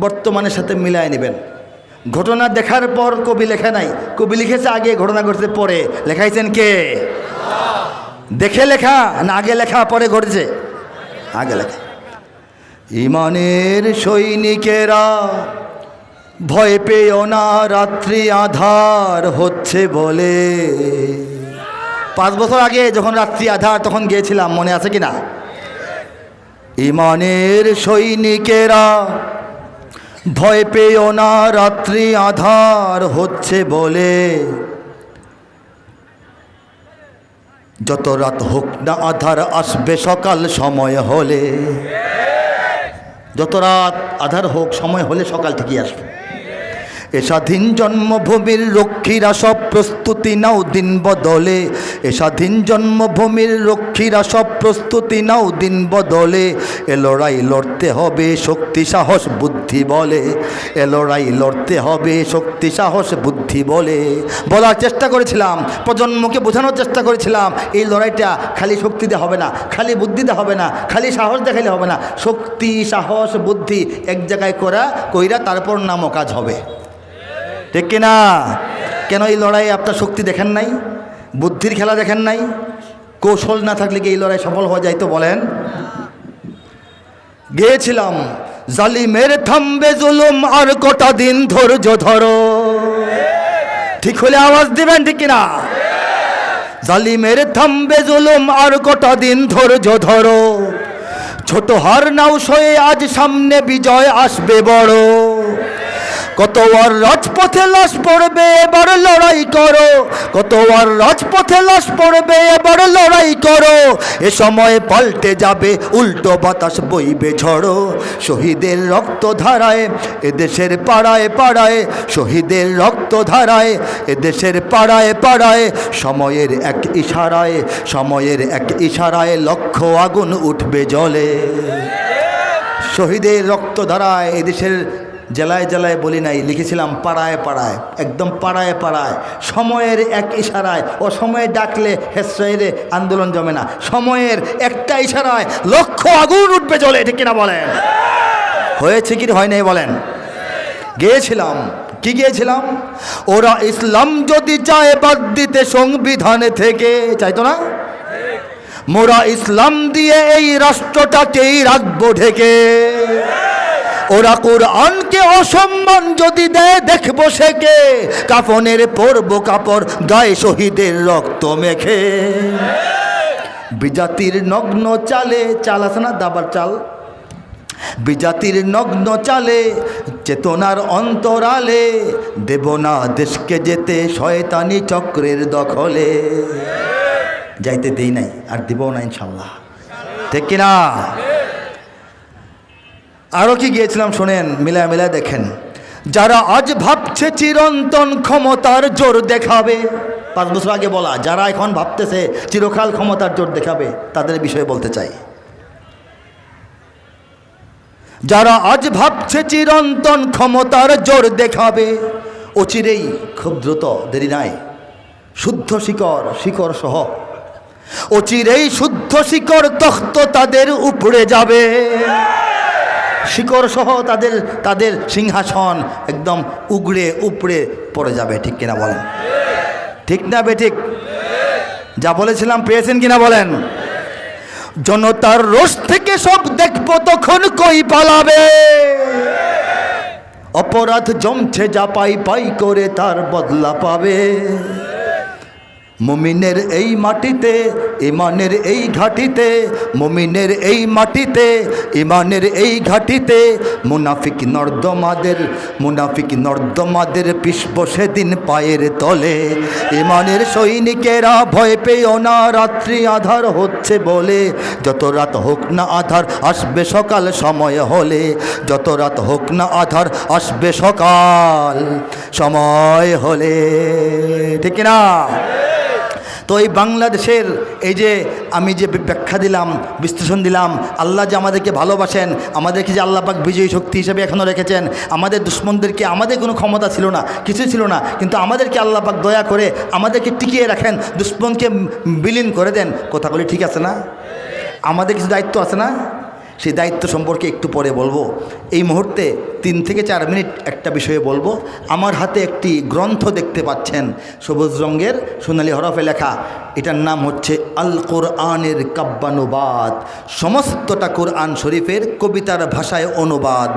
বর্তমানের সাথে মিলায় নেবেন। ঘটনা দেখার পর কবি লেখে নাই, কবি লিখেছে আগে, ঘটনা ঘটেছে পরে। লেখাইছেন কে? দেখে লেখা না আগে লেখা পরে ঘটেছে? আগে লেখা। ইমানের সৈনিকেরা ভয় পেও না, রাত্রি আধার হচ্ছে বলে। 5 বছর আগে যখন রাত্রি আধার তখন গিয়েছিলাম, মনে আছে কি না? ইমানের সৈনিকেরা ভয় পেও না, রাত্রি আধার হচ্ছে বলে। যত রাত হোক না আধার আসবে সকাল সময় হলে। যত রাত আধার হোক, সময় হলে সকাল ঠিকই আসবে। এ স্বাধীন জন্মভূমির রক্ষীরা সব প্রস্তুতি নাও দিন বদলে। এ স্বাধীন জন্মভূমির রক্ষীরা সব প্রস্তুতি নাও দিন বদলে। এ লড়াই লড়তে হবে শক্তি সাহস বুদ্ধি বলে। এ লড়াই লড়তে হবে শক্তি সাহস বুদ্ধি বলে। বলার চেষ্টা করেছিলাম, প্রজন্মকে বোঝানোর চেষ্টা করেছিলাম, এই লড়াইটা খালি শক্তিতে হবে না, খালি বুদ্ধিতে হবে না, খালি সাহস দেখালে হবে না। শক্তি সাহস বুদ্ধি এক জায়গায় কইরা তারপর নামও কাজ হবে। ঠিক কিনা? কেন এই লড়াইয়ে আপনার শক্তি দেখেন নাই, বুদ্ধির খেলা দেখেন নাই? কৌশল না থাকলে কি এই লড়াই সফল হওয়া যায়? তো বলেন। গিয়েছিলাম জালিমের থামবে জুলুম আর কটা দিন ধৈর্য ধরো। ঠিক হলে আওয়াজ দিবেন, ঠিক কিনা? জালিমের থামবে জুলুম আর কটা দিন ধৈর্য ধরো। ছোট হার নাও সয়ে আজ সামনে বিজয় আসবে বড়। কত আর রাজপথে লাশ পড়বে, এবার লড়াই করো। কত আর রাজপথে লাশ পড়বে, এবার লড়াই করো। এ সময় পাল্টে যাবে উল্টো বাতাস বইবে ঝড়ো। শহীদের রক্ত ধারায় এদেশের পাড়ায় পাড়ায়, শহীদের রক্ত ধারায় এদেশের পাড়ায় পাড়ায়। সময়ের এক ইশারায়, সময়ের এক ইশারায় লক্ষ আগুন উঠবে জ্বলে। শহীদের রক্ত ধারায় এদেশের জেলায় জেলায় বলি নাই, লিখেছিলাম পাড়ায় পাড়ায়, একদম পাড়ায় পাড়ায়। সময়ের এক ইশারায়, ও সময়ে ডাকলে হেসরাইলে আন্দোলন জমে না। সময়ের একটা ইশারায় লক্ষ আগুন উঠবে জ্বলে। ঠিক কিনা বলেন? হয়েছে কি হয় নাই বলেন? গিয়েছিলাম, কি গিয়েছিলাম? ওরা ইসলাম যদি চায় বাদ দিতে সংবিধান থেকে, চাইতো না? মোরা ইসলাম দিয়ে এই রাষ্ট্রটাকেই রাখবো ঢেকে। ওরা কোরআনকে অসম্মান যদি দেয় দেখবো সেকে। কাফনের পরব কাপড় গায়ে শহীদের রক্ত মেখে। বিজাতির নগ্ন চালে, চাল আছে না দাবার চাল, বিজাতির নগ্ন চালে চেতনার অন্তরালে। দেব না দেশকে যেতে শয়তানি চক্রের দখলে। যাইতে দেই নাই আর দিব না ইনশাল্লাহ। ঠিক কিনা? আরও কি গিয়েছিলাম শোনেন, মিলায় মিলায় দেখেন। যারা আজ ভাবছে চিরন্তন ক্ষমতার জোর দেখাবে, 5 বছর আগে বলা, যারা এখন ভাবতেছে চিরকাল ক্ষমতার জোর দেখাবে, তাদের বিষয়ে বলতে চাই। যারা আজ ভাবছে চিরন্তন ক্ষমতার জোর দেখাবে, অচিরেই খুব দ্রুত, দেরি নাই, শুদ্ধ শিকড় সহ অচিরেই শুদ্ধ শিকড় তখ্ত তাদের উপরে যাবে। শিকড় সহ তাদের সিংহাসন একদম উগড়ে উপড়ে পড়ে যাবে। ঠিক কিনা বলেন? ঠিক না বেঠিক? যা বলেছিলাম পেয়েছেন কিনা বলেন? জনতার রোষ থেকে সব দেখবো তখন কই পালাবে। অপরাধ জমছে যা পাই পাই করে তার বদলা পাবে। মুমিনের এই মাটিতে ইমানের এই ঘাটিতে, মুমিনের এই মাটিতে ইমানের এই ঘাটিতে। মুনাফিক নর্দমাদের পিষব সেদিন পায়ের তলে। ইমানের সৈনিকেরা ভয় পেও না, রাত্রি আধার হচ্ছে বলে। যত রাত হোক না আধার আসবে সকাল সময় হলে। যত রাত হোক না আধার আসবে সকাল সময় হলে। ঠিক না? তো এই বাংলাদেশের এই যে আমি যে ব্যাখ্যা দিলাম, বিশ্লেষণ দিলাম, আল্লাহ যে আমাদেরকে ভালোবাসেন, আমাদেরকে যে আল্লাহ পাক বিজয়ী শক্তি হিসেবে এখনও রেখেছেন। আমাদের দুশ্মনদেরকে, আমাদের কোনো ক্ষমতা ছিল না, কিছুই ছিল না, কিন্তু আমাদেরকে আল্লাহ পাক দয়া করে আমাদেরকে টিকিয়ে রাখেন, দুশ্মনকে বিলীন করে দেন। কথাগুলি ঠিক আছে না? আমাদের কিছু দায়িত্ব আছে না? সেই দায়িত্ব সম্পর্কে একটু পরে বলবো। এই মুহূর্তে 3 থেকে 4 মিনিট একটা বিষয়ে বলবো। আমার হাতে একটি গ্রন্থ দেখতে পাচ্ছেন, সবুজ রঙের সোনালী হরফে লেখা। এটার নাম হচ্ছে আল কোরআনের কাব্যানুবাদ, সমস্তটা কোরআন শরীফের কবিতার ভাষায় অনুবাদ।